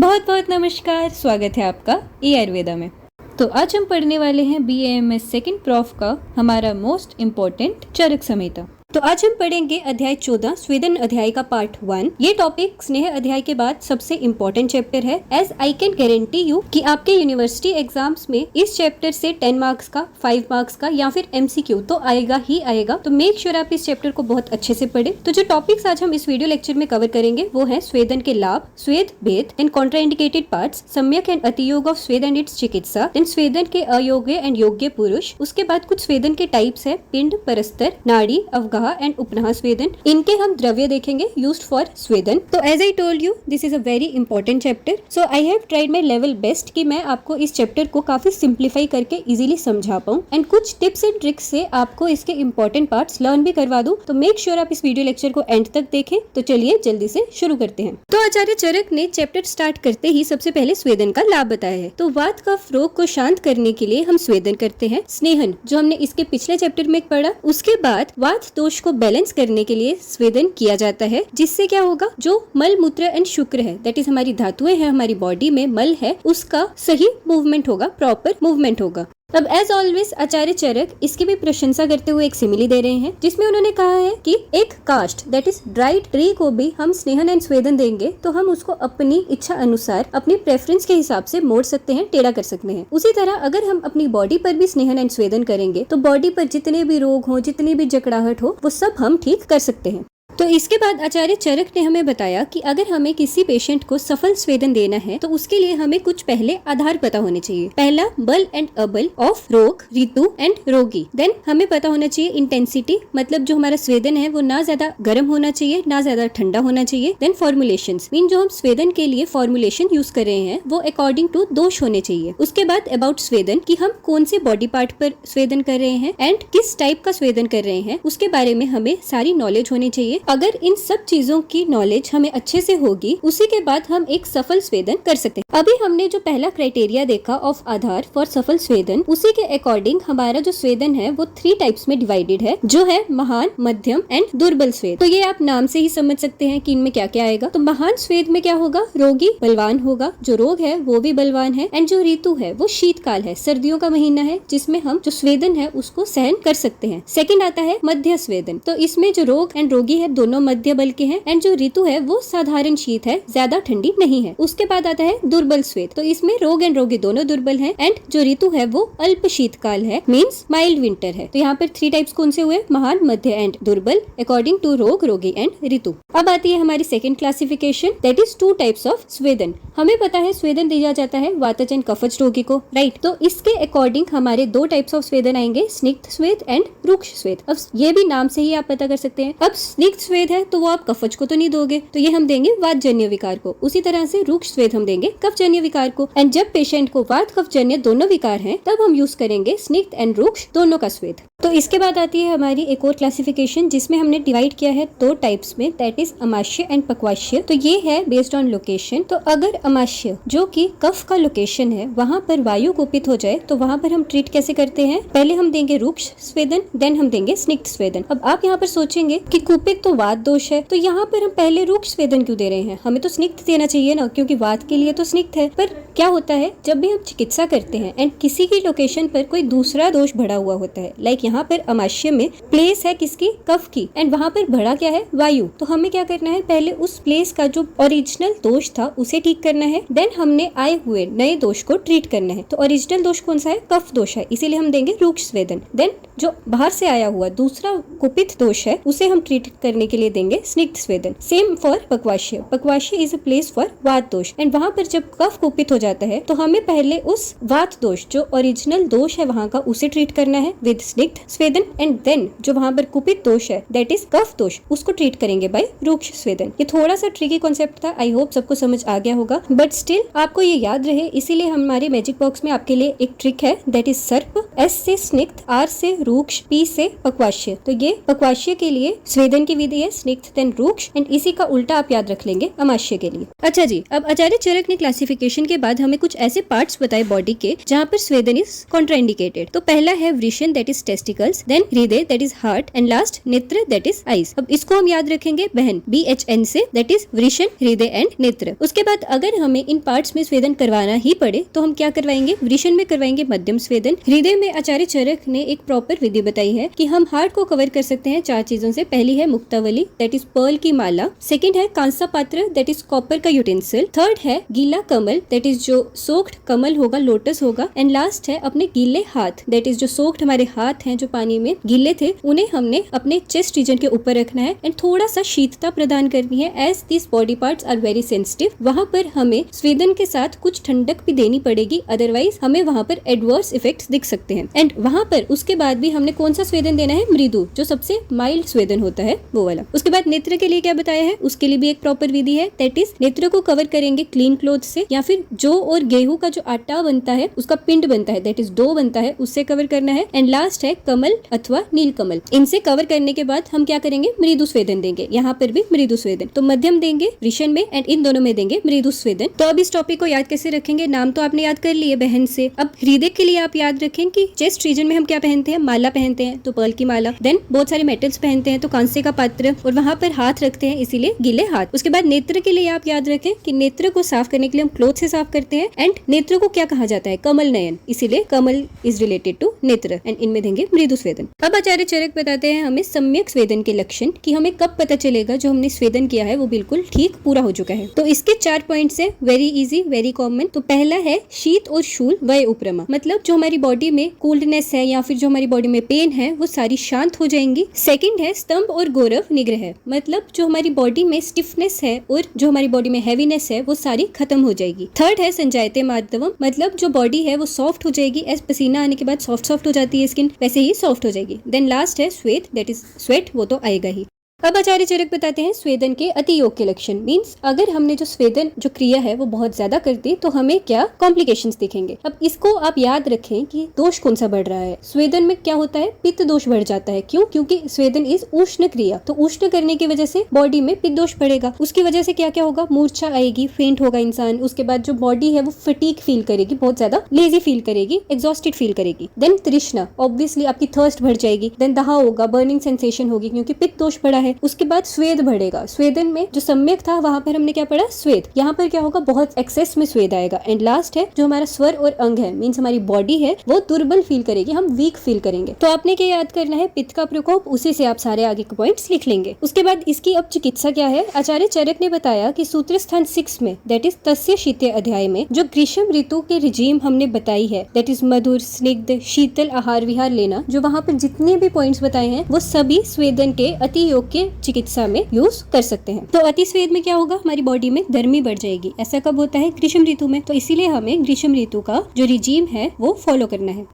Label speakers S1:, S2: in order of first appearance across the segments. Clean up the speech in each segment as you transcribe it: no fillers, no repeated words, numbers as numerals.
S1: बहुत बहुत नमस्कार, स्वागत है आपका ई आयुर्वेदा में। तो आज हम पढ़ने वाले हैं BAMS सेकंड प्रॉफ का हमारा मोस्ट इम्पोर्टेंट चरक संहिता। तो आज हम पढ़ेंगे अध्याय 14 स्वेदन अध्याय का पार्ट 1। ये टॉपिक स्नेह अध्याय के बाद सबसे इम्पोर्टेंट चैप्टर है। As I can guarantee you कि आपके यूनिवर्सिटी एग्जाम्स में इस चैप्टर से 10 मार्क्स का, 5 मार्क्स का या फिर MCQ तो आएगा ही आएगा। तो मेक श्योर आप इस चैप्टर को बहुत अच्छे से पढ़े। तो जो टॉपिक्स आज हम इस वीडियो लेक्चर में कवर करेंगे वो है स्वेदन के लाभ, स्वेद भेद एंड कॉन्ट्राइंडिकेटेड पार्ट्स, सम्यक एंड अतियोग ऑफ स्वेद एंड इट्स चिकित्सा, देन स्वेदन के अयोग्य एंड योग्य पुरुष। उसके बाद कुछ स्वेदन के टाइप्स है, पिंड, परस्तर, नाड़ी, अवगाह एंड उपनाह स्वेदन। इनके हम द्रव्य देखेंगे यूज्ड फॉर स्वेदन। तो as I told you this is a very important chapter, so I have tried my level best कि मैं आपको इस चैप्टर को काफी सिंप्लीफाई करके इजीली समझा पाऊँ एंड कुछ टिप्स एंड ट्रिक्स से आपको इसके इंपॉर्टेंट पार्ट्स लर्न भी करवा दूं। तो मेक श्योर आप इस वीडियो लेक्चर को एंड तक देखें। तो चलिए जल्दी से शुरू करते हैं। तो आचार्य चरक ने चैप्टर स्टार्ट करते ही सबसे पहले स्वेदन का लाभ बताया है। तो वात कफ रोग को शांत करने के लिए हम स्वेदन करते हैं। स्नेहन जो हमने इसके पिछले चैप्टर में पढ़ा, उसके बाद वात दोष को बैलेंस करने के लिए स्वेदन किया जाता है, जिससे क्या होगा, जो मल मूत्र एंड शुक्र है, दैट इज हमारी धातुएं है, हमारी बॉडी में मल है, उसका सही मूवमेंट होगा, प्रॉपर मूवमेंट होगा। अब एज ऑलवेज आचार्य चरक इसकी भी प्रशंसा करते हुए एक सिमिली दे रहे हैं, जिसमें उन्होंने कहा है कि एक cast that is dried tree को भी हम स्नेहन एंड स्वेदन देंगे तो हम उसको अपनी इच्छा अनुसार, अपनी प्रेफरेंस के हिसाब से मोड़ सकते हैं, टेढ़ा कर सकते हैं। उसी तरह अगर हम अपनी बॉडी पर भी स्नेहन एंड स्वेदन करेंगे तो बॉडी पर जितने भी रोग हो, जितनी भी जकड़ाहट हो, वो सब हम ठीक कर सकते हैं। तो इसके बाद आचार्य चरक ने हमें बताया कि अगर हमें किसी पेशेंट को सफल स्वेदन देना है तो उसके लिए हमें कुछ पहले आधार पता होने चाहिए। पहला बल एंड अबल ऑफ रोग, ऋतु एंड रोगी। देन हमें पता होना चाहिए इंटेंसिटी, मतलब जो हमारा स्वेदन है वो ना ज्यादा गर्म होना चाहिए ना ज्यादा ठंडा होना चाहिए। देन फॉर्मुलेशंस, मीन जो हम स्वेदन के लिए फॉर्मुलेशन यूज कर रहे हैं वो अकॉर्डिंग टू दोष होने चाहिए। उसके बाद अबाउट स्वेदन कि हम कौन से बॉडी पार्ट पर स्वेदन कर रहे हैं एंड किस टाइप का स्वेदन कर रहे हैं, उसके बारे में हमें सारी नॉलेज होनी चाहिए। अगर इन सब चीजों की नॉलेज हमें अच्छे से होगी, उसी के बाद हम एक सफल स्वेदन कर सकते हैं। अभी हमने जो पहला क्राइटेरिया देखा ऑफ आधार फॉर सफल स्वेदन, उसी के अकॉर्डिंग हमारा जो स्वेदन है वो 3 टाइप्स में डिवाइडेड है, जो है महान, मध्यम एंड दुर्बल स्वेद। तो ये आप नाम से ही समझ सकते हैं कि इनमें क्या क्या आएगा। तो महान स्वेद में क्या होगा, रोगी बलवान होगा, जो रोग है वो भी बलवान है, एंड जो ऋतु है वो शीतकाल है, सर्दियों का महीना है, जिसमें हम जो स्वेदन है उसको सहन कर सकते हैं। सेकंड आता है मध्य स्वेदन। तो इसमें जो रोग एंड रोगी है दोनों मध्य बल के हैं, एंड जो ऋतु है वो साधारण शीत है, ज्यादा ठंडी नहीं है। उसके बाद आता है दुर्बल स्वेद। तो इसमें रोग एंड रोगी दोनों दुर्बल हैं, एंड जो ऋतु है वो अल्प शीतकाल है, मींस माइल्ड विंटर है। तो यहाँ पर 3 टाइप्स कौन से हुए, महान, मध्य एंड दुर्बल, अकॉर्डिंग टू रोग, रोगी एंड ऋतु। अब आती है हमारी second classification, that is 2 types of स्वेदन। हमें पता है स्वेदन दिया जाता है वातज एंड कफज रोगी को, राइट। तो इसके अकॉर्डिंग हमारे 2 टाइप्स ऑफ स्वेदन आएंगे, स्निग्ध स्वेद एंड रुक्ष स्वेद। अब ये भी नाम से ही आप पता कर सकते हैं। अब स्निग्ध स्वेद है तो वो आप कफज को तो नहीं दोगे, तो ये हम देंगे वातजन्य विकार को। उसी तरह से रुक्ष स्वेद हम देंगे कफजन्य विकार को। एंड जब पेशेंट को वात कफजन्य दोनों विकार हैं, तब हम यूज करेंगे स्निग्ध एंड रुक्ष दोनों का स्वेद। तो इसके बाद आती है हमारी एक और क्लासिफिकेशन, जिसमें हमने डिवाइड किया है 2 टाइप्स में, दैट इज अमाशय एंड पक्वाशय। तो ये है बेस्ड ऑन लोकेशन। तो अगर अमाशय जो कि कफ का लोकेशन है, वहाँ पर वायु कुपित हो जाए तो वहाँ पर हम ट्रीट कैसे करते हैं, पहले हम देंगे रुक्ष स्वेदन, देन हम देंगे स्निग्ध स्वेदन। अब आप यहाँ पर सोचेंगे कि कुपित तो वात दोष है, तो यहाँ पर हम पहले रुक्ष स्वेदन क्यों दे रहे हैं, हमें तो स्निग्ध देना चाहिए ना, क्योंकि वात के लिए तो स्निग्ध है। पर क्या होता है, जब भी हम चिकित्सा करते हैं एंड किसी की लोकेशन पर कोई दूसरा दोष बढ़ा हुआ होता है, लाइक यहाँ पर अमाशय में प्लेस है किसकी, कफ की, एंड वहाँ पर बढ़ा क्या है, वायु। तो हमें क्या करना है, पहले उस प्लेस का जो ओरिजिनल दोष था उसे ठीक करना है, देन हमने आए हुए नए दोष को ट्रीट करना है। तो ओरिजिनल दोष कौन सा है, कफ दोष है, इसीलिए हम देंगे रुक्ष स्वेदन। देन जो बाहर से आया हुआ दूसरा कुपित दोष है उसे हम ट्रीट करने के लिए देंगे स्निग्ध स्वेदन। सेम फॉर पक्वाशय। पक्वाशय इज अ प्लेस फॉर वात दोष, एंड वहाँ पर जब कफ कुपित हो जाता है तो हमें पहले उस वात दोष जो ओरिजिनल दोष है वहाँ का उसे ट्रीट करना है विद स्निग्ध स्वेदन, एंड देन जो वहाँ पर कुपित दोष है दैट इज कफ दोष, उसको ट्रीट करेंगे बाय रुक्ष स्वेदन। ये थोड़ा सा ट्रिकी कॉन्सेप्ट था, आई होप सबको समझ आ गया होगा, बट स्टिल आपको ये याद रहे, इसीलिए हमारे मैजिक बॉक्स में आपके लिए एक ट्रिक है, दैट इज सर्प, S से स्निग्ध, R से रुक्ष, P से पक्वाशय। तो ये पक्वाशय के लिए स्वेदन की विधि विधि है स्निग्ध देन रूक्ष, एंड इसी का उल्टा आप याद रख लेंगे अमाश्य के लिए। अच्छा जी, अब आचार्य चरक ने क्लासिफिकेशन के बाद हमें कुछ ऐसे पार्ट्स बताए बॉडी के जहाँ पर स्वेदन इज कॉन्ट्राइंडिकेटेड। तो पहला है वृषण दैट इज टेस्टिकल्स, देन हृदय that is heart, and last नेत्र दैट इज आईज। अब इसको हम याद रखेंगे बहन BHN से, दैट इज वृषण, हृदय एंड नेत्र। उसके बाद अगर हमें इन पार्ट्स में स्वेदन करवाना ही पड़े तो हम क्या करवाएंगे, वृषण में करवाएंगे मध्यम स्वेदन, हृदय में आचार्य चरक ने एक प्रॉपर विधि बताई है कि हम हार्ट को कवर कर सकते हैं 4 चीजों से। पहली है मुक्तावली दैट इज पर्ल की माला, सेकंड है कांसा पात्र दैट इज कॉपर का यूटेंसिल, थर्ड है गीला कमल दैट इज जो सोक्ड कमल होगा, लोटस होगा, एंड लास्ट है अपने गीले हाथ दैट इज जो सोक्ड हमारे हाथ हैं जो पानी में गीले थे, उन्हें हमने अपने चेस्ट रीजन के ऊपर रखना है एंड थोड़ा सा शीतलता प्रदान करनी है। As this body parts are very sensitive, वहाँ पर हमें स्वेदन के साथ कुछ ठंडक भी देनी पड़ेगी, अदरवाइज हमें वहाँ पर एडवर्स इफेक्ट्स दिख सकते हैं। एंड वहाँ पर उसके बाद भी हमने कौन सा स्वेदन देना है, मृदु, जो सबसे माइल्ड स्वेदन होता है वो वाला। उसके बाद नेत्र के लिए क्या बताया है, उसके लिए भी एक प्रॉपर विधि है, दैट इज नेत्र को कवर करेंगे क्लीन क्लोथ से, या फिर जौ और गेहूं का जो आटा बनता है उसका पिंड बनता है दैट इज डो बनता है, उससे कवर करना है। एंड लास्ट है कमल अथवा नील कमल। इनसे कवर करने के बाद हम क्या करेंगे, मृदु स्वेदन देंगे, यहाँ पर भी मृदु स्वेदन। तो मध्यम देंगे वृषण में एंड इन दोनों में देंगे मृदु स्वेदन। तो अब इस टॉपिक को याद कैसे रखेंगे, नाम तो आपने याद कर लिए बहन से। अब हृदय के लिए आप याद रखें कि चेस्ट रीजन में हम क्या पहनते हैं, माला पहनते हैं, तो पर्ल की माला, देन बहुत सारे मेटल्स पहनते हैं तो कांसे का पात्र, और वहां पर हाथ रखते हैं इसीलिए गीले हाथ। उसके बाद नेत्र के लिए आप याद रखें कि नेत्र को साफ करने के लिए हम क्लोथ से साफ करते हैं, एंड नेत्र को क्या कहा जाता है, कमल नयन, इसीलिए कमल इज रिलेटेड टू नेत्र, एंड इनमें देंगे मृदु स्वेदन। अब आचार्य चरक बताते हैं हमें सम्यक स्वेदन के लक्षण, कि हमें कब पता चलेगा जो हमने स्वेदन किया है वो बिल्कुल ठीक पूरा हो चुका है। तो इसके 4 पॉइंट्स है, वेरी इजी, वेरी कॉमन। तो पहला है शीत और शूल वय उपरमा, मतलब जो हमारी बॉडी में कोल्डनेस है या फिर जो हमारी बॉडी में पेन है वो सारी शांत हो जाएंगी। सेकंड है स्तंभ और गौरव निग्रह, मतलब जो हमारी बॉडी में स्टिफनेस है और जो हमारी बॉडी में हैवीनेस है वो सारी खत्म हो जाएगी। थर्ड है संजायते मार्दवम, मतलब जो बॉडी है वो सॉफ्ट हो जाएगी, एज पसीना आने के बाद सॉफ्ट हो जाती है स्किन, वैसे ही सॉफ्ट हो जाएगी। देन लास्ट है श्वेत दैट इज स्वेट, वो तो आएगा ही। अब आचार्य चरक बताते हैं स्वेदन के अति योग के लक्षण, मींस अगर हमने जो स्वेदन जो क्रिया है वो बहुत ज्यादा कर दी तो हमें क्या कॉम्प्लिकेशंस दिखेंगे। अब इसको आप याद रखें कि दोष कौन सा बढ़ रहा है। स्वेदन में क्या होता है, पित्त दोष बढ़ जाता है। क्यों? क्योंकि स्वेदन इज उष्ण क्रिया, तो उष्ण करने की वजह से बॉडी में पित्त दोष बढ़ेगा। उसकी वजह से क्या क्या होगा, मूर्छा आएगी, फेंट होगा इंसान। उसके बाद जो बॉडी है वो फटीग फील करेगी, बहुत ज्यादा लेजी फील करेगी, एग्जॉस्टेड फील करेगी। देन तृष्णा, ऑब्वियसली आपकी थर्स्ट बढ़ जाएगी। देन दाह होगा, बर्निंग सेंसेशन होगी क्योंकि पित्त दोष बढ़ा है। उसके बाद स्वेद बढ़ेगा। स्वेदन में जो सम्यक था वहां पर हमने क्या पढ़ा, स्वेद। यहाँ पर क्या होगा, बहुत एक्सेस में स्वेद आएगा। एंड लास्ट है जो हमारा स्वर और अंग है, मीन्स हमारी बॉडी है वो दुर्बल फील करेगी, हम वीक फील करेंगे। तो आपने क्या याद करना है, पित्त का प्रकोप, उसी से आप सारे आगे के पॉइंट्स लिख लेंगे। उसके बाद इसकी अब चिकित्सा क्या है, आचार्य चरक ने बताया कि सूत्र स्थान 6 में, दैट इज तस्य शीते अध्याय में, जो ग्रीष्म ऋतु के रिजीम हमने बताई है, दैट इज मधुर, स्निग्ध, शीतल आहार विहार लेना, जो वहाँ पर जितने भी पॉइंट्स बताए हैं वो सभी स्वेदन के अति योग के चिकित्सा में यूज कर सकते हैं। तो अति स्वेद में क्या होगा, हमारी बॉडी में गर्मी बढ़ जाएगी। ऐसा कब होता है, ग्रीष्म ऋतु में। तो इसीलिए हमें ग्रीष्म ऋतु का जो रिजीम है वो फॉलो करना है।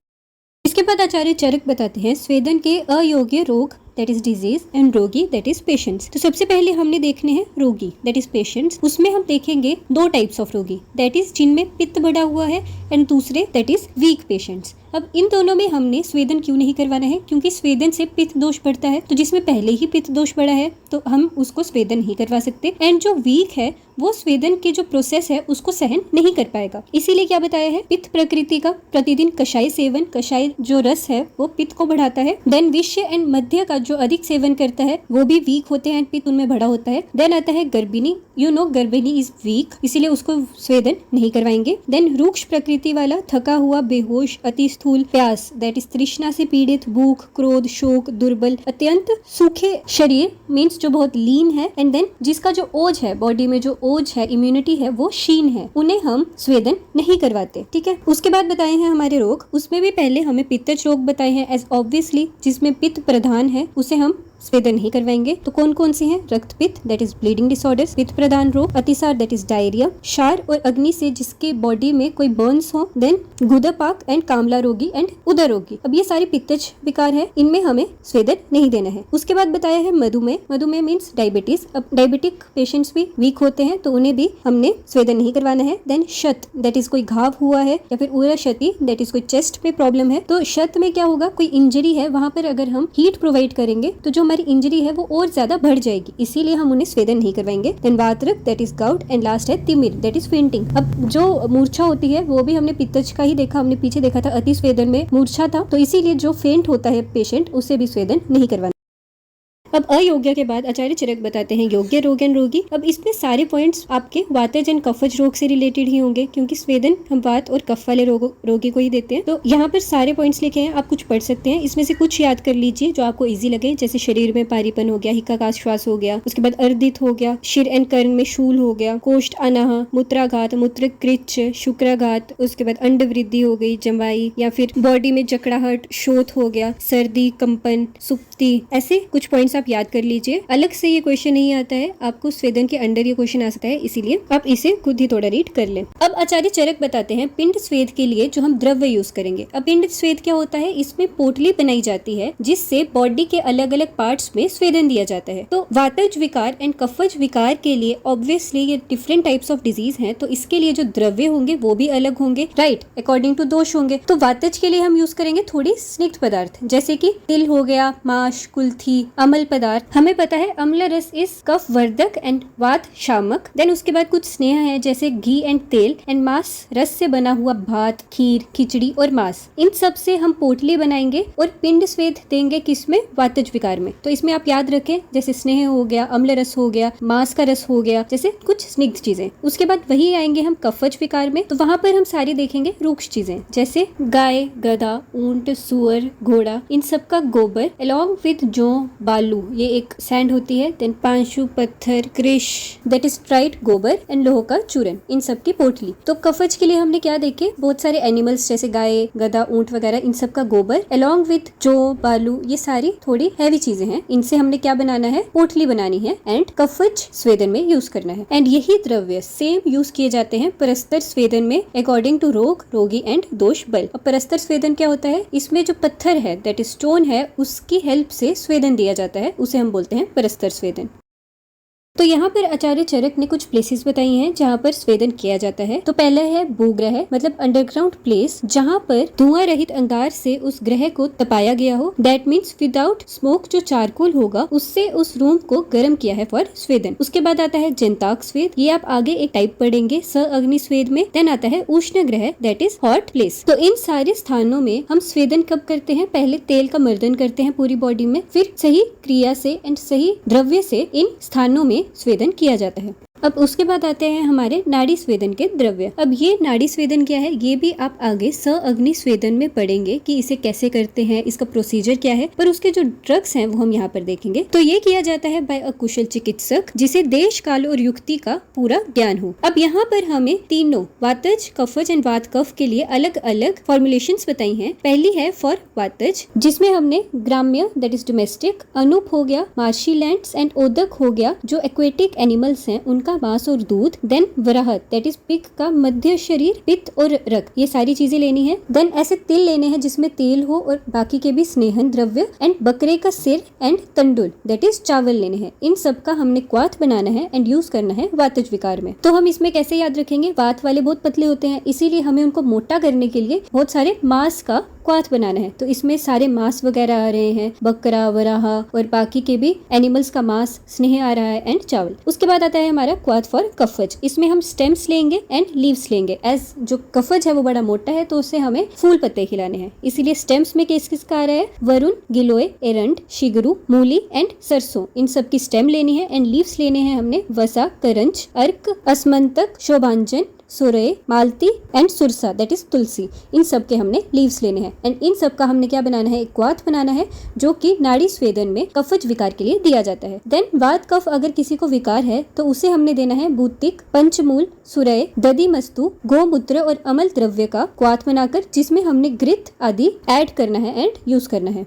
S1: इसके बाद आचार्य चरक बताते हैं स्वेदन के अयोग्य रोग, दैट इज डिजीज, एंड रोगी दैट इज पेशेंट्स। तो सबसे पहले हमने देखने हैं रोगी दैट इज पेशेंट्स। उसमें हम देखेंगे 2 टाइप्स ऑफ रोगी, दैट इज जिनमें पित्त बढ़ा हुआ है, एंड दूसरे दैट इज वीक पेशेंट्स। अब इन दोनों में हमने स्वेदन क्यों नहीं करवाना है, क्योंकि स्वेदन से पित्त दोष बढ़ता है। तो जिसमें पहले ही पित्त दोष बढ़ा है तो हम उसको स्वेदन नहीं करवा सकते। एंड जो वीक है वो स्वेदन के जो प्रोसेस है उसको सहन नहीं कर पाएगा। इसीलिए क्या बताया है, पित्त प्रकृति का प्रतिदिन कषाय सेवन, कषाय जो रस है वो पित्त को बढ़ाता है। देन विष्य एंड मध्य का जो अधिक सेवन करता है वो भी वीक होते हैं, पित्त उनमें बढ़ा होता है। देन आता है गर्भिणी, गर्भिणी इज वीक, इसीलिए उसको स्वेदन नहीं करवाएंगे। देन रूक्ष प्रकृति वाला, थका हुआ, बेहोश, अति स्थूल, प्यास दैट इज तृष्णा से पीड़ित, भूख, क्रोध, शोक, दुर्बल, अत्यंत सूखे शरीर, मीन्स जो बहुत लीन है। एंड देन जिसका जो ओज है, बॉडी में जो ओज है, इम्यूनिटी है, वो क्षीण है, उन्हें हम स्वेदन नहीं करवाते। ठीक है। उसके बाद बताए हैं हमारे रोग, उसमें भी पहले हमें पित्तज रोग बताए हैं, एज ऑब्वियसली जिसमें पित्त प्रधान है उसे हम स्वेदन नहीं करवाएंगे। तो कौन कौन से हैं, रक्त पित्त दैट इज ब्लीडिंग डिसऑर्डर्स, पित्त प्रधान रोग, अतिसार दैट इज डायरिया, क्षार और अग्नि से जिसके बॉडी में कोई बर्न्स हो, देन गुदपाक एंड कामला रोगी एंड उदर रोगी। अब ये सारे पित्तज विकार है, इनमें हमें स्वेदन नहीं देना है। उसके बाद बताया है मधुमेह, मधुमेह मीन्स डायबिटीज। अब डायबिटिक पेशेंट्स भी वीक होते हैं तो उन्हें भी हमने स्वेदन नहीं करवाना है। देन शत दैट इज कोई घाव हुआ है, या फिर उरा क्षति दैट इज कोई चेस्ट में प्रॉब्लम है। तो शत में क्या होगा, कोई इंजरी है, वहां पर अगर हम हीट प्रोवाइड करेंगे तो जो हमारी हमारी इंजरी है वो और ज्यादा बढ़ जाएगी, इसीलिए हम उन्हें स्वेदन नहीं करवाएंगे। देन वातरक that is gout and last है तिमिर दैट इज फेंटिंग। अब जो मूर्छा होती है वो भी हमने पित्तज का ही देखा, हमने पीछे देखा था अति स्वेदन में मूर्छा था, तो इसीलिए जो फेंट होता है पेशेंट उसे भी स्वेदन नहीं करवाना। अब अयोग्य के बाद आचार्य चरक बताते हैं योग्य रोग एंड रोगी। अब इसमें सारे पॉइंट्स आपके वातज एंड कफज रोग से रिलेटेड ही होंगे, क्योंकि स्वेदन हम वात और कफ वाले रोगी को ही देते हैं। तो यहाँ पर सारे पॉइंट्स लिखे हैं, आप कुछ पढ़ सकते हैं, इसमें से कुछ याद कर लीजिए जो आपको इजी लगे। जैसे शरीर में पारीपन हो गया, हिक्काकाश श्वास हो गया, उसके बाद अर्दित हो गया, शिर एंड कर्ण में शूल हो गया, कोष्ठ अनाह, मूत्राघात, मूत्र कृच्छ, शुक्राघात, उसके बाद अंड वृद्धि हो गई, जमाई, या फिर बॉडी में जकड़ाहट, शोथ हो गया, सर्दी, कंपन, सुप्ति, ऐसे कुछ पॉइंट्स आप याद कर लीजिए। अलग से ये क्वेश्चन नहीं आता है, आपको स्वेदन के अंडर ये क्वेश्चन आ सकता है, इसीलिए आप इसे खुद ही थोड़ा रीड कर लें। अब आचार्य चरक बताते हैं पिंड स्वेद के लिए जो हम द्रव्य यूज करेंगे। अब पिंड स्वेद क्या होता है, इसमें पोटली बनाई जाती है जिससे बॉडी के अलग अलग पार्ट्स में स्वेदन दिया जाता है। तो वातज विकार एंड कफज विकार के लिए ऑब्वियसली ये डिफरेंट टाइप्स ऑफ डिजीज हैं, तो इसके लिए जो द्रव्य होंगे वो भी अलग होंगे, राइट, अकॉर्डिंग टू दोष होंगे। तो वातज के लिए हम यूज करेंगे थोड़ी स्निग्ध पदार्थ, जैसे कि तिल हो गया, माश, कुल्थी, अमल पदार्थ। हमें पता है अम्ल रस इस कफ वर्धक एंड वात शामक। देन उसके बाद कुछ स्नेह है जैसे घी एंड तेल, एंड मांस रस से बना हुआ भात, खीर, खिचड़ी और मांस, इन सब से हम पोटली बनाएंगे और पिंड स्वेद देंगे किसमें, वातज विकार में। तो इसमें आप याद रखें जैसे स्नेह हो गया, अम्ल रस हो गया, मांस का रस हो गया, जैसे कुछ स्निग्ध चीजें। उसके बाद वही आएंगे हम कफज विकार में, तो वहां पर हम सारी देखेंगे रूक्ष चीजें जैसे गाय, गधा, ऊंट, सुअर, घोड़ा, इन सब का गोबर अलॉन्ग विद जौ, बालू, ये एक सैंड होती है, देन पांशु, पत्थर, कृष दैट इज ट्राइड, गोबर एंड लोह का चूरन, इन सब की पोटली। तो कफज के लिए हमने क्या देखे, बहुत सारे एनिमल्स जैसे गाय, गधा, ऊंट वगैरह, इन सब का गोबर अलॉन्ग विद जौ, बालू, ये सारी थोड़ी हैवी चीजें हैं, इनसे हमने क्या बनाना है, पोटली बनानी है एंड कफज स्वेदन में यूज करना है। एंड यही द्रव्य सेम यूज किए जाते हैं परस्तर स्वेदन में अकॉर्डिंग टू रोग, रोगी एंड दोष बल। अब परस्तर स्वेदन क्या होता है, इसमें जो पत्थर है दैट इज स्टोन है उसकी हेल्प से स्वेदन दिया जाता है, उसे हम बोलते हैं परस्तर स्वेदन। तो यहाँ पर आचार्य चरक ने कुछ प्लेसेस बताई हैं जहाँ पर स्वेदन किया जाता है। तो पहला है भूग्रह, मतलब अंडरग्राउंड प्लेस जहाँ पर धुआं रहित अंगार से उस ग्रह को तपाया गया हो, दैट मीन्स विदाउट स्मोक, जो चारकोल होगा उससे उस रूम को गर्म किया है फॉर स्वेदन। उसके बाद आता है जंताक स्वेद, ये आप आगे एक टाइप पढ़ेंगे स अग्नि स्वेद में। देन आता है उष्ण ग्रह दैट इज हॉट प्लेस। तो इन सारे स्थानों में हम स्वेदन कब करते हैं, पहले तेल का मर्दन करते हैं पूरी बॉडी में, फिर सही क्रिया से एंड सही द्रव्य से इन स्थानों में स्वेदन किया जाता है। अब उसके बाद आते हैं हमारे नाड़ी स्वेदन के द्रव्य। अब ये नाड़ी स्वेदन क्या है, ये भी आप आगे स अग्नि स्वेदन में पढ़ेंगे कि इसे कैसे करते हैं, इसका प्रोसीजर क्या है, पर उसके जो ड्रग्स हैं वो हम यहाँ पर देखेंगे। तो ये किया जाता है बाय अ कुशल चिकित्सक जिसे देश, काल और युक्ति का पूरा ज्ञान हो। अब यहाँ पर हमें तीनों वातज, कफज एंड वात कफ के लिए अलग अलग फॉर्मुलेशंस बताई हैं। पहली है फॉर वातज, जिसमें हमने ग्राम्य दैट इज डोमेस्टिक, अनूप हो गया, मार्शी लैंड्स एंड ओदक हो गया जो एक्वेटिक एनिमल्स हैं उनका मांस और दूध। देन वराहत दैट इज पिग का मध्य शरीर, पित्त और रक्त, ये सारी चीजें लेनी है। देन ऐसे तिल लेने हैं जिसमें तेल हो और बाकी के भी स्नेहन द्रव्य, एंड बकरे का सिर एंड तंडुल दैट इज चावल लेने हैं। इन सब का हमने क्वाथ बनाना है एंड यूज करना है वातज विकार में। तो हम इसमें कैसे याद रखेंगे, वात वाले बहुत पतले होते हैं, इसीलिए हमें उनको मोटा करने के लिए बहुत सारे मांस का क्वाथ बनाना है। तो इसमें सारे मांस वगैरह आ रहे हैं, बकरा, वराहा और बाकी के भी एनिमल्स का मांस, स्नेह आ रहा है एंड चावल। उसके बाद आता है हमारा क्वाथ फॉर कफज, इसमें हम स्टेम्स लेंगे एंड लीव्स लेंगे। एज जो कफज है वो बड़ा मोटा है तो उससे हमें फूल पत्ते खिलाने हैं, इसीलिए स्टेम्स में किस किस का आ रहा है, वरुण, गिलोय, एरंड, शिगरू, मूली एंड सरसों, इन सब की स्टेम लेनी है। एंड लीव्स लेने हैं हमने वसा, करंज, अर्क, असमंतक, शोभांजन, सुरय, मालती एंड सुरसा दैट इज तुलसी, इन सब के हमने लीव्स लेने हैं। एंड इन सब का हमने क्या बनाना है, एक क्वाथ बनाना है जो कि नाड़ी स्वेदन में कफज विकार के लिए दिया जाता है। देन वात कफ अगर किसी को विकार है तो उसे हमने देना है भूतिक, पंचमूल, सुरय, दधि मस्तु, गोमूत्र और अमल द्रव्य का क्वाथ बनाकर, जिसमें हमने घृत आदि ऐड करना है एंड यूज करना है।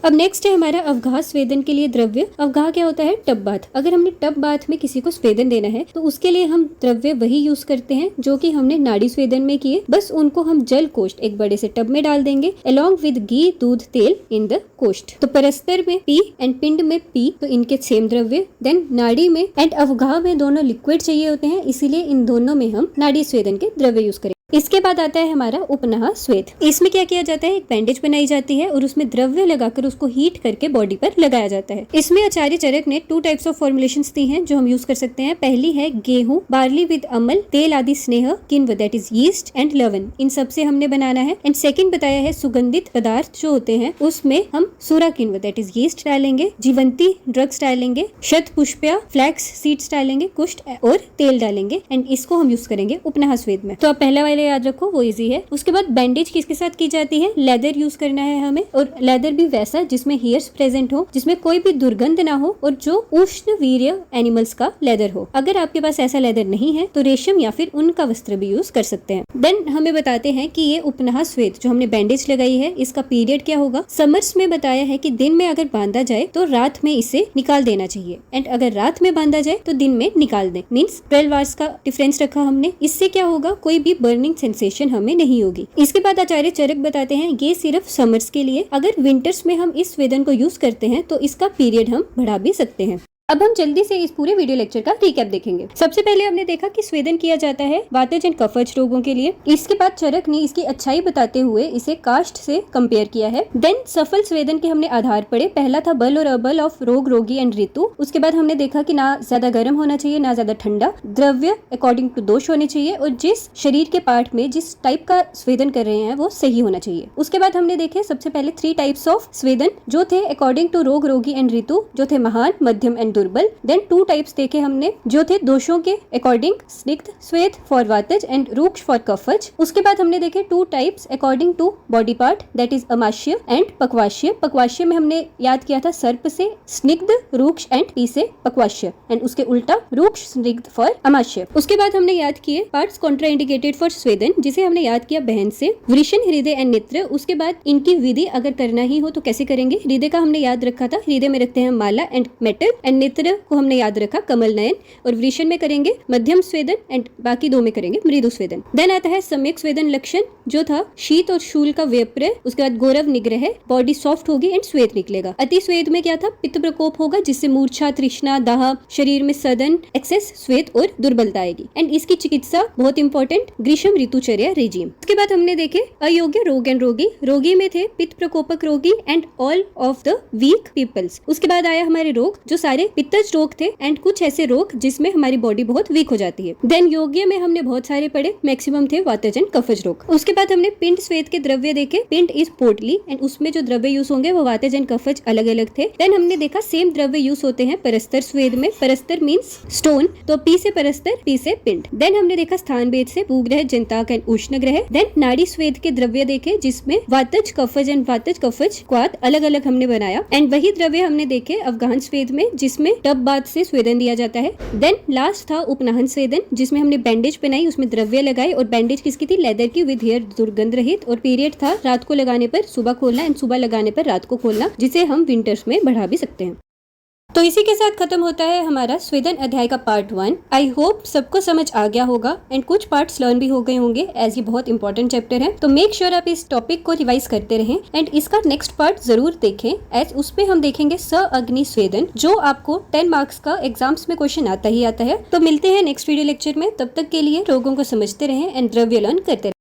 S1: अब नेक्स्ट है हमारा अवगाह स्वेदन के लिए द्रव्य। अवगाह क्या होता है, टब बाथ। अगर हमने टब बाथ में किसी को स्वेदन देना है तो उसके लिए हम द्रव्य वही यूज करते हैं जो कि हमने नाड़ी स्वेदन में किए, बस उनको हम जल कोष्ठ एक बड़े से टब में डाल देंगे अलॉन्ग विद घी, दूध, तेल इन द कोष्ठ। तो परस्तर में पी एंड पिंड में पी, तो इनके सेम द्रव्य। देन नाड़ी में एंड अवगाह में दोनों लिक्विड चाहिए होते हैं, इसीलिए इन दोनों में हम नाड़ी स्वेदन के द्रव्य यूज करेंगे। इसके बाद आता है हमारा उपनह स्वेद। इसमें क्या किया जाता है, एक बैंडेज बनाई जाती है और उसमें द्रव्य लगाकर उसको हीट करके बॉडी पर लगाया जाता है। इसमें आचार्य चरक ने 2 टाइप्स ऑफ फॉर्मुलेशंस दी हैं जो हम यूज कर सकते हैं। पहली है गेहूं, बार्ली विद अमल, तेल आदि स्नेह, किण्व दैट इज यीस्ट एंड लवण, इन सब से हमने बनाना है। एंड सेकंड बताया है सुगंधित पदार्थ जो होते हैं उसमें हम सूरा किण्व दैट इज यीस्ट डालेंगे, जीवंती ड्रग्स डालेंगे, शत पुष्पया फ्लैक्स सीड्स डालेंगे, कुष्ठ और तेल डालेंगे एंड इसको हम यूज करेंगे उपनह स्वेद में। तो आप पहला वाले याद रखो, वो इजी है। उसके बाद बैंडेज किसके साथ की जाती है, लेदर यूज करना है हमें, और लेदर भी वैसा जिसमें हेयर्स प्रेजेंट हो, जिसमें कोई भी दुर्गंध ना हो और जो उष्ण वीर्य एनिमल्स का लेदर हो। अगर आपके पास ऐसा लेदर नहीं है तो रेशम या फिर ऊन का वस्त्र भी यूज कर सकते हैं। देन हमें बताते हैं कि ये उपनह स्वेद जो हमने बैंडेज लगाई है इसका पीरियड क्या होगा। समर्स में बताया है कि दिन में अगर बांधा जाए तो रात में इसे निकाल देना चाहिए, एंड अगर रात में बांधा जाए तो दिन में निकाल दें। मींस 12 आवर्स का डिफरेंस रखा हमने। इससे क्या होगा, कोई भी बर्निंग सेंसेशन हमें नहीं होगी। इसके बाद आचार्य चरक बताते हैं ये सिर्फ समर्स के लिए, अगर विंटर्स में हम इस स्वेदन को यूज करते हैं तो इसका पीरियड हम बढ़ा भी सकते हैं। अब हम जल्दी से इस पूरे वीडियो लेक्चर का रिकैप देखेंगे। सबसे पहले हमने देखा कि स्वेदन किया जाता है वातज एंड कफज रोगों के लिए। इसके बाद चरक ने इसकी अच्छाई बताते हुए इसे काष्ठ से कंपेयर किया है। देन सफल स्वेदन के हमने आधार पढ़े। पहला था बल और अबल ऑफ रोग, रोगी एंड ऋतु। उसके बाद हमने देखा कि ना ज्यादा गर्म होना चाहिए ना ज्यादा ठंडा, द्रव्य अकॉर्डिंग टू दोष होने चाहिए और जिस शरीर के पार्ट में जिस टाइप का स्वेदन कर रहे हैं वो सही होना चाहिए। उसके बाद हमने देखे सबसे पहले 3 टाइप्स ऑफ स्वेदन जो थे अकॉर्डिंग टू रोग, रोगी एंड ऋतु, जो थे महान, मध्यम एंड दुर्बल। देन 2 टाइप्स देखे हमने जो थे दोषों के अकॉर्डिंग, स्निग्ध स्वेद फॉर वातज एंड रूक्ष फॉर कफज। उसके बाद हमने देखे 2 types according to body part that is अमाशय एंड पक्वाशय। पक्वाशय में हमने याद किया था सर्प से स्निग्ध, रूक्ष एंड पी से पक्वाशय, एंड उसके उल्टा रूक्ष स्निग्ध फॉर अमाशय। उसके बाद हमने याद किए पार्ट्स कॉन्ट्राइंडिकेटेड फॉर स्वेदन, जिसे हमने याद किया बहन से, वृषण, हृदय एंड नेत्र। उसके बाद इनकी विधि अगर करना ही हो तो कैसे करेंगे। हृदय का हमने याद रखा था, हृदय में रखते हैं माला एंड मेटल, एंड नेत्र को हमने याद रखा कमल नयन, और वृषण में करेंगे मध्यम स्वेदन एंड बाकी 2 में करेंगे मृदु स्वेदन। देन आता है सम्यक स्वेदन लक्षण जो था शीत और शूल का व्यप्रय। उसके बाद गौरव निग्रह, बॉडी सॉफ्ट होगी एंड स्वेद निकलेगा। अति स्वेद में क्या था, पित्त प्रकोप होगा जिससे मूर्छा, तृष्णा, दाह, शरीर में सदन, एक्सेस स्वेद और दुर्बलता आएगी। एंड इसकी चिकित्सा बहुत इंपॉर्टेंट, ग्रीष्म ऋतुचर्या रेजिम। उसके बाद हमने देखे अयोग्य रोग एंड रोगी। रोगी में थे पित्त प्रकोपक रोगी and all of the weak peoples. उसके बाद आया हमारे रोग जो सारे पित्तज रोग थे एंड कुछ ऐसे रोग जिसमें हमारी बॉडी बहुत वीक हो जाती है। देन योग्य में हमने बहुत सारे पढ़े, मैक्सिमम थे वातज एंड कफज रोग। उसके बाद हमने पिंड स्वेद के द्रव्य देखे। पिंड इज पोटली एंड उसमें जो द्रव्य यूज होंगे वो वातज एंड कफज अलग अलग थे। देन हमने देखा सेम द्रव्य यूज होते हैं परस्तर स्वेद में। परस्तर मींस स्टोन, तो पी से परस्तर, पी से पिंड। देन हमने देखा स्थान भेद से भूग्रह, जनताक एंड उष्ण ग्रह। देन नाड़ी स्वेद के द्रव्य देखे जिसमें वातज कफज एंड वातज कफज क्वाद अलग अलग हमने बनाया। एंड वही द्रव्य हमने देखे अफगान स्वेद में जिसमें टब बात से स्वेदन दिया जाता है। देन लास्ट था उपनहन स्वेदन जिसमें हमने बैंडेज बनाई, उसमें द्रव्य लगाए, और बैंडेज किसकी थी, लेदर की विद हेयर, दुर्गंध रहित, और पीरियड था रात को लगाने पर सुबह खोलना एंड सुबह लगाने पर रात को खोलना, जिसे हम विंटर्स में बढ़ा भी सकते हैं। तो इसी के साथ खत्म होता है हमारा स्वेदन अध्याय का पार्ट 1। आई होप सबको समझ आ गया होगा एंड कुछ पार्ट्स लर्न भी हो गए होंगे एज ये बहुत इंपॉर्टेंट चैप्टर है। तो मेक श्योर आप इस टॉपिक को रिवाइज करते रहें एंड इसका नेक्स्ट पार्ट जरूर देखें एज उस पे हम देखेंगे स अग्नि स्वेदन जो आपको 10 मार्क्स का एग्जाम्स में क्वेश्चन आता ही आता है। तो मिलते हैं नेक्स्ट वीडियो लेक्चर में, तब तक के लिए रोगों को समझते रहें एंड द्रव्य लर्न करते रहें।